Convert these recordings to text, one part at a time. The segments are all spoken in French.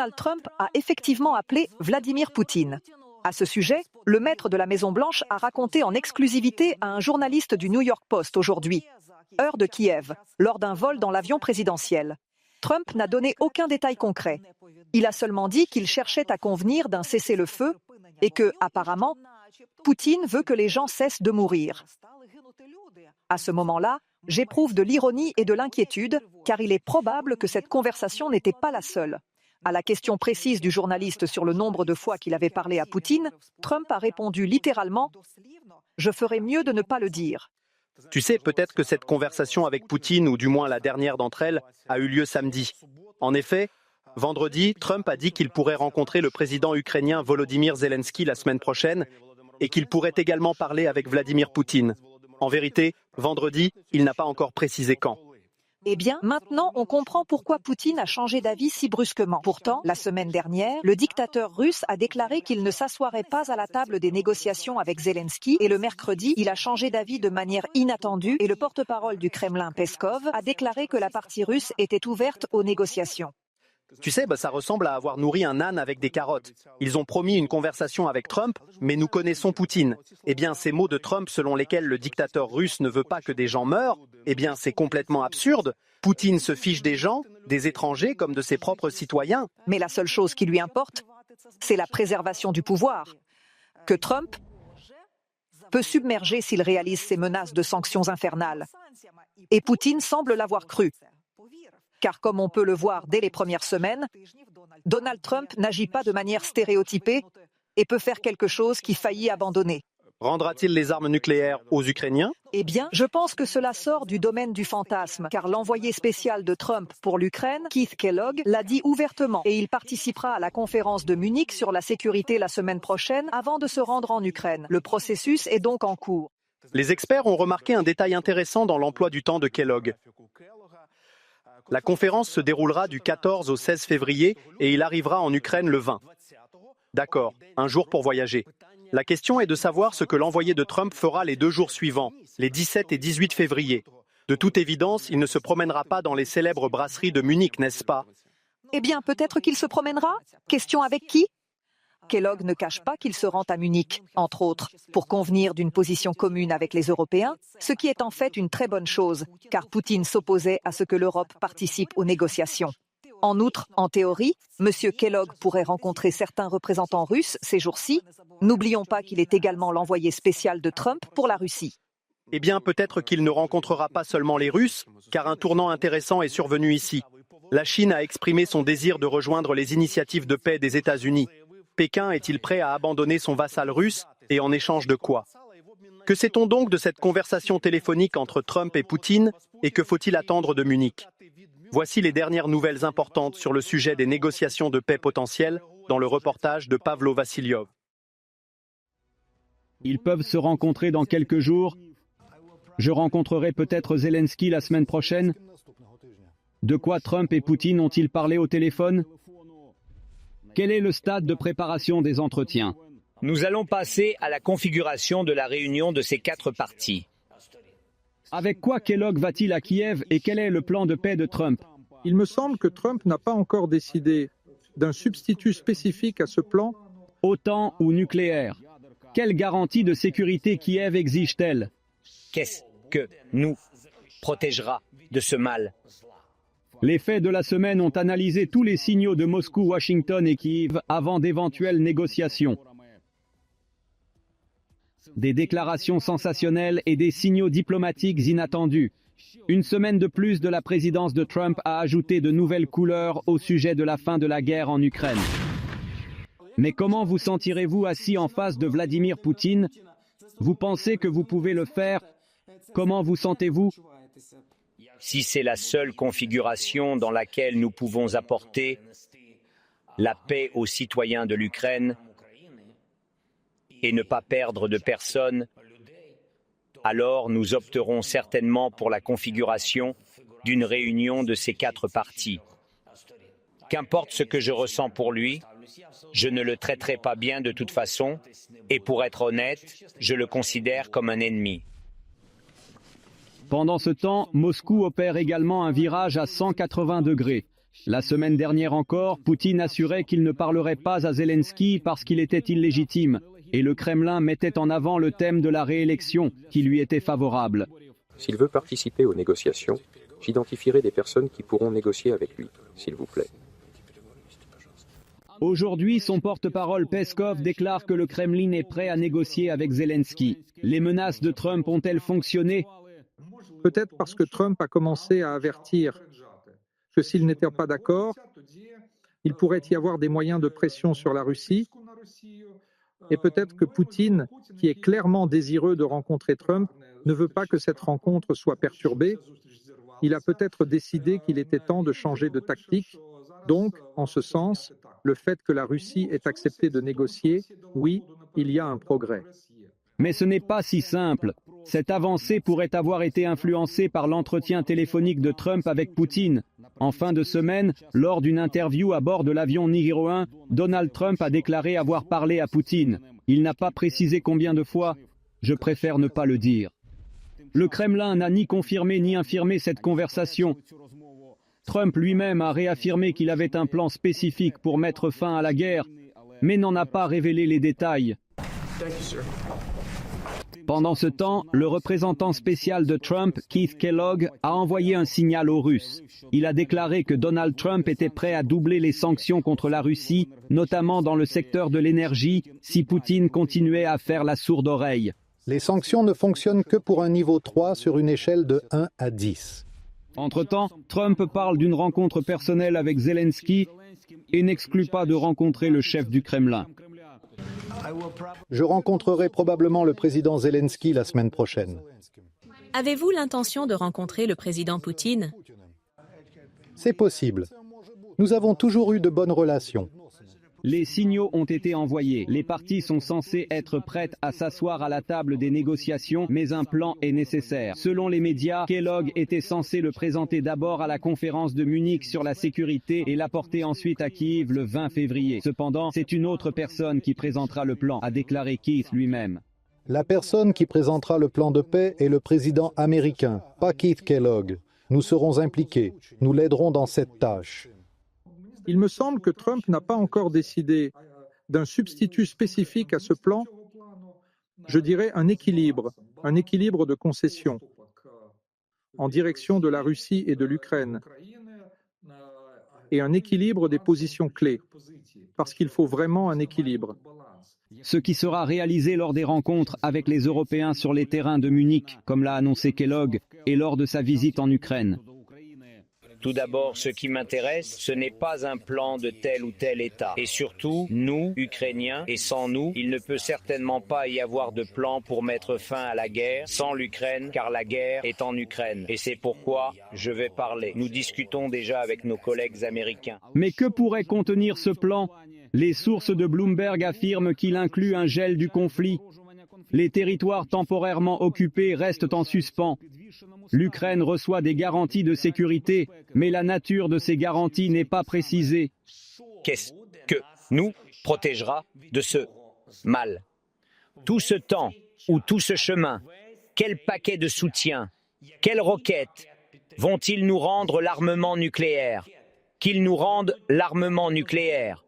Donald Trump a effectivement appelé Vladimir Poutine. À ce sujet, le maître de la Maison-Blanche a raconté en exclusivité à un journaliste du New York Post aujourd'hui, heure de Kiev, lors d'un vol dans l'avion présidentiel. Trump n'a donné aucun détail concret. Il a seulement dit qu'il cherchait à convenir d'un cessez-le-feu et que, apparemment, Poutine veut que les gens cessent de mourir. À ce moment-là, j'éprouve de l'ironie et de l'inquiétude, car il est probable que cette conversation n'était pas la seule. À la question précise du journaliste sur le nombre de fois qu'il avait parlé à Poutine, Trump a répondu littéralement « Je ferais mieux de ne pas le dire ». Tu sais, peut-être que cette conversation avec Poutine, ou du moins la dernière d'entre elles, a eu lieu samedi. En effet, vendredi, Trump a dit qu'il pourrait rencontrer le président ukrainien Volodymyr Zelensky la semaine prochaine et qu'il pourrait également parler avec Vladimir Poutine. En vérité, vendredi, il n'a pas encore précisé quand. Eh bien, maintenant, on comprend pourquoi Poutine a changé d'avis si brusquement. Pourtant, la semaine dernière, le dictateur russe a déclaré qu'il ne s'assoirait pas à la table des négociations avec Zelensky et le mercredi, il a changé d'avis de manière inattendue et le porte-parole du Kremlin, Peskov, a déclaré que la partie russe était ouverte aux négociations. Tu sais, ça ressemble à avoir nourri un âne avec des carottes. Ils ont promis une conversation avec Trump, mais nous connaissons Poutine. Eh bien, ces mots de Trump selon lesquels le dictateur russe ne veut pas que des gens meurent, eh bien, c'est complètement absurde. Poutine se fiche des gens, des étrangers comme de ses propres citoyens. Mais la seule chose qui lui importe, c'est la préservation du pouvoir, que Trump peut submerger s'il réalise ses menaces de sanctions infernales. Et Poutine semble l'avoir cru. Car comme on peut le voir dès les premières semaines, Donald Trump n'agit pas de manière stéréotypée et peut faire quelque chose qui faillit abandonner. Rendra-t-il les armes nucléaires aux Ukrainiens ? Eh bien, je pense que cela sort du domaine du fantasme, car l'envoyé spécial de Trump pour l'Ukraine, Keith Kellogg, l'a dit ouvertement et il participera à la conférence de Munich sur la sécurité la semaine prochaine avant de se rendre en Ukraine. Le processus est donc en cours. Les experts ont remarqué un détail intéressant dans l'emploi du temps de Kellogg. La conférence se déroulera du 14 au 16 février et il arrivera en Ukraine le 20. D'accord, un jour pour voyager. La question est de savoir ce que l'envoyé de Trump fera les 2 jours suivants, les 17 et 18 février. De toute évidence, il ne se promènera pas dans les célèbres brasseries de Munich, n'est-ce pas ? Eh bien, peut-être qu'il se promènera ? Question avec qui ? Kellogg ne cache pas qu'il se rend à Munich, entre autres, pour convenir d'une position commune avec les Européens, ce qui est en fait une très bonne chose, car Poutine s'opposait à ce que l'Europe participe aux négociations. En outre, en théorie, M. Kellogg pourrait rencontrer certains représentants russes ces jours-ci. N'oublions pas qu'il est également l'envoyé spécial de Trump pour la Russie. Eh bien, peut-être qu'il ne rencontrera pas seulement les Russes, car un tournant intéressant est survenu ici. La Chine a exprimé son désir de rejoindre les initiatives de paix des États-Unis. Pékin est-il prêt à abandonner son vassal russe et en échange de quoi ? Que sait-on donc de cette conversation téléphonique entre Trump et Poutine et que faut-il attendre de Munich ? Voici les dernières nouvelles importantes sur le sujet des négociations de paix potentielles dans le reportage de Pavlo Vassiliov. Ils peuvent se rencontrer dans quelques jours. Je rencontrerai peut-être Zelensky la semaine prochaine. De quoi Trump et Poutine ont-ils parlé au téléphone ? Quel est le stade de préparation des entretiens ? Nous allons passer à la configuration de la réunion de ces 4 parties. Avec quoi Kellogg va-t-il à Kiev et quel est le plan de paix de Trump ? Il me semble que Trump n'a pas encore décidé d'un substitut spécifique à ce plan. OTAN ou nucléaire ? Quelle garantie de sécurité Kiev exige-t-elle ? Qu'est-ce que nous protégera de ce mal ? Les faits de la semaine ont analysé tous les signaux de Moscou, Washington et Kiev avant d'éventuelles négociations. Des déclarations sensationnelles et des signaux diplomatiques inattendus. Une semaine de plus de la présidence de Trump a ajouté de nouvelles couleurs au sujet de la fin de la guerre en Ukraine. Mais comment vous sentirez-vous assis en face de Vladimir Poutine ? Vous pensez que vous pouvez le faire ? Comment vous sentez-vous ? Si c'est la seule configuration dans laquelle nous pouvons apporter la paix aux citoyens de l'Ukraine et ne pas perdre de personnes, alors nous opterons certainement pour la configuration d'une réunion de ces 4 parties. Qu'importe ce que je ressens pour lui, je ne le traiterai pas bien de toute façon, et pour être honnête, je le considère comme un ennemi. Pendant ce temps, Moscou opère également un virage à 180 degrés. La semaine dernière encore, Poutine assurait qu'il ne parlerait pas à Zelensky parce qu'il était illégitime, et le Kremlin mettait en avant le thème de la réélection, qui lui était favorable. S'il veut participer aux négociations, j'identifierai des personnes qui pourront négocier avec lui, s'il vous plaît. Aujourd'hui, son porte-parole Peskov déclare que le Kremlin est prêt à négocier avec Zelensky. Les menaces de Trump ont-elles fonctionné? Peut-être parce que Trump a commencé à avertir que s'il n'était pas d'accord, il pourrait y avoir des moyens de pression sur la Russie. Et peut-être que Poutine, qui est clairement désireux de rencontrer Trump, ne veut pas que cette rencontre soit perturbée. Il a peut-être décidé qu'il était temps de changer de tactique. Donc, en ce sens, le fait que la Russie ait accepté de négocier, oui, il y a un progrès. Mais ce n'est pas si simple. Cette avancée pourrait avoir été influencée par l'entretien téléphonique de Trump avec Poutine. En fin de semaine, lors d'une interview à bord de l'avion Nihiro 1, Donald Trump a déclaré avoir parlé à Poutine. Il n'a pas précisé combien de fois. Je préfère ne pas le dire. Le Kremlin n'a ni confirmé ni infirmé cette conversation. Trump lui-même a réaffirmé qu'il avait un plan spécifique pour mettre fin à la guerre, mais n'en a pas révélé les détails. Pendant ce temps, le représentant spécial de Trump, Keith Kellogg, a envoyé un signal aux Russes. Il a déclaré que Donald Trump était prêt à doubler les sanctions contre la Russie, notamment dans le secteur de l'énergie, si Poutine continuait à faire la sourde oreille. Les sanctions ne fonctionnent que pour un niveau 3 sur une échelle de 1 à 10. Entre-temps, Trump parle d'une rencontre personnelle avec Zelensky et n'exclut pas de rencontrer le chef du Kremlin. Je rencontrerai probablement le président Zelensky la semaine prochaine. Avez-vous l'intention de rencontrer le président Poutine? C'est possible. Nous avons toujours eu de bonnes relations. Les signaux ont été envoyés. Les parties sont censées être prêtes à s'asseoir à la table des négociations, mais un plan est nécessaire. Selon les médias, Kellogg était censé le présenter d'abord à la conférence de Munich sur la sécurité et l'apporter ensuite à Kiev le 20 février. Cependant, c'est une autre personne qui présentera le plan, a déclaré Keith lui-même. La personne qui présentera le plan de paix est le président américain, pas Keith Kellogg. Nous serons impliqués. Nous l'aiderons dans cette tâche. Il me semble que Trump n'a pas encore décidé d'un substitut spécifique à ce plan, je dirais un équilibre de concessions en direction de la Russie et de l'Ukraine, et un équilibre des positions clés, parce qu'il faut vraiment un équilibre. Ce qui sera réalisé lors des rencontres avec les Européens sur les terrains de Munich, comme l'a annoncé Kellogg, et lors de sa visite en Ukraine. Tout d'abord, ce qui m'intéresse, ce n'est pas un plan de tel ou tel État. Et surtout, nous, Ukrainiens, et sans nous, il ne peut certainement pas y avoir de plan pour mettre fin à la guerre sans l'Ukraine, car la guerre est en Ukraine. Et c'est pourquoi je vais parler. Nous discutons déjà avec nos collègues américains. Mais que pourrait contenir ce plan? Les sources de Bloomberg affirment qu'il inclut un gel du conflit. Les territoires temporairement occupés restent en suspens. L'Ukraine reçoit des garanties de sécurité, mais la nature de ces garanties n'est pas précisée. Qu'est-ce que nous protégera de ce mal? Tout ce temps ou tout ce chemin, quel paquet de soutien, quelles roquettes vont-ils nous rendre l'armement nucléaire? Qu'ils nous rendent l'armement nucléaire?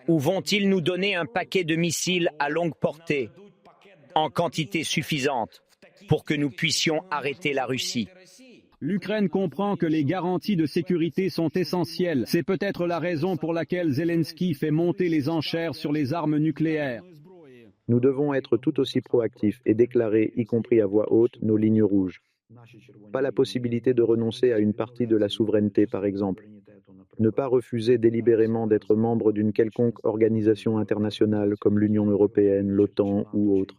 Ou vont-ils nous donner un paquet de missiles à longue portée, en quantité suffisante, pour que nous puissions arrêter la Russie? L'Ukraine comprend que les garanties de sécurité sont essentielles. C'est peut-être la raison pour laquelle Zelensky fait monter les enchères sur les armes nucléaires. Nous devons être tout aussi proactifs et déclarer, y compris à voix haute, nos lignes rouges. Pas la possibilité de renoncer à une partie de la souveraineté, par exemple. Ne pas refuser délibérément d'être membre d'une quelconque organisation internationale comme l'Union européenne, l'OTAN ou autre.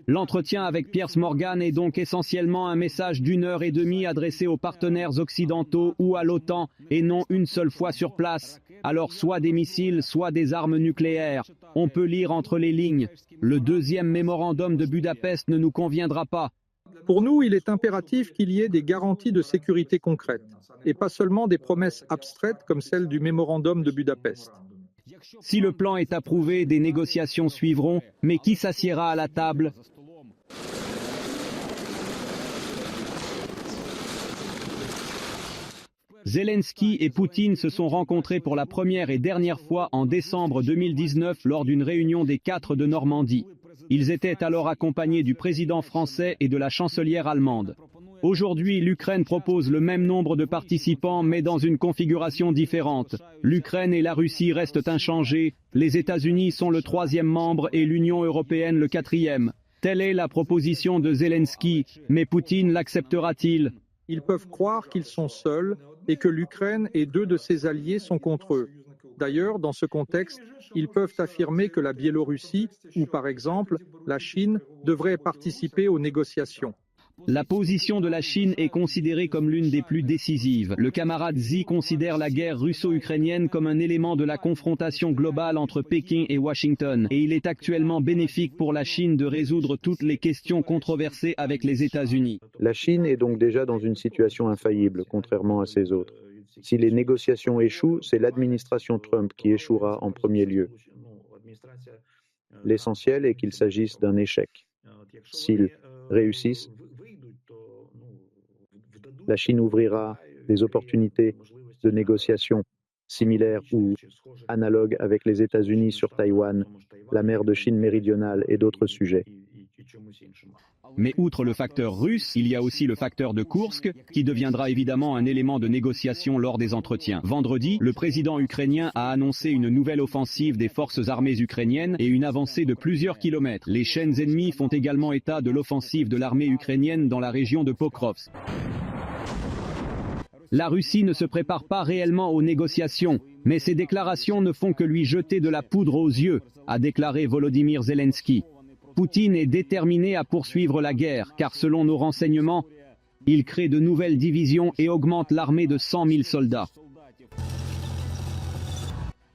L'entretien avec Piers Morgan est donc essentiellement un message d'1h30 adressé aux partenaires occidentaux ou à l'OTAN et non une seule fois sur place. Alors soit des missiles, soit des armes nucléaires. On peut lire entre les lignes. Le deuxième mémorandum de Budapest ne nous conviendra pas. Pour nous, il est impératif qu'il y ait des garanties de sécurité concrètes, et pas seulement des promesses abstraites comme celle du mémorandum de Budapest. Si le plan est approuvé, des négociations suivront, mais qui s'assiera à la table? Zelensky et Poutine se sont rencontrés pour la première et dernière fois en décembre 2019 lors d'une réunion des 4 de Normandie. Ils étaient alors accompagnés du président français et de la chancelière allemande. Aujourd'hui, l'Ukraine propose le même nombre de participants, mais dans une configuration différente. L'Ukraine et la Russie restent inchangées, les États-Unis sont le 3e membre et l'Union européenne le 4e. Telle est la proposition de Zelensky, mais Poutine l'acceptera-t-il? Ils peuvent croire qu'ils sont seuls et que l'Ukraine et 2 de ses alliés sont contre eux. D'ailleurs, dans ce contexte, ils peuvent affirmer que la Biélorussie ou, par exemple, la Chine devraient participer aux négociations. La position de la Chine est considérée comme l'une des plus décisives. Le camarade Xi considère la guerre russo-ukrainienne comme un élément de la confrontation globale entre Pékin et Washington, et il est actuellement bénéfique pour la Chine de résoudre toutes les questions controversées avec les États-Unis. La Chine est donc déjà dans une situation infaillible, contrairement à ses autres. Si les négociations échouent, c'est l'administration Trump qui échouera en premier lieu. L'essentiel est qu'il s'agisse d'un échec. S'ils réussissent, la Chine ouvrira des opportunités de négociation similaires ou analogues avec les États-Unis sur Taïwan, la mer de Chine méridionale et d'autres sujets. Mais outre le facteur russe, il y a aussi le facteur de Koursk, qui deviendra évidemment un élément de négociation lors des entretiens. Vendredi, le président ukrainien a annoncé une nouvelle offensive des forces armées ukrainiennes et une avancée de plusieurs kilomètres. Les chaînes ennemies font également état de l'offensive de l'armée ukrainienne dans la région de Pokrovsk. La Russie ne se prépare pas réellement aux négociations, mais ces déclarations ne font que lui jeter de la poudre aux yeux, a déclaré Volodymyr Zelensky. Poutine est déterminé à poursuivre la guerre, car selon nos renseignements, il crée de nouvelles divisions et augmente l'armée de 100 000 soldats.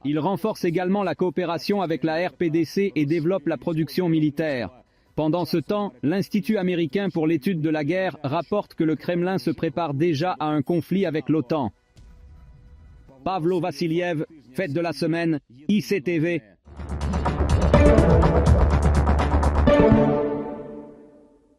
Il renforce également la coopération avec la RPDC et développe la production militaire. Pendant ce temps, l'Institut américain pour l'étude de la guerre rapporte que le Kremlin se prépare déjà à un conflit avec l'OTAN. Pavlo Vassiliev, fête de la semaine, ICTV.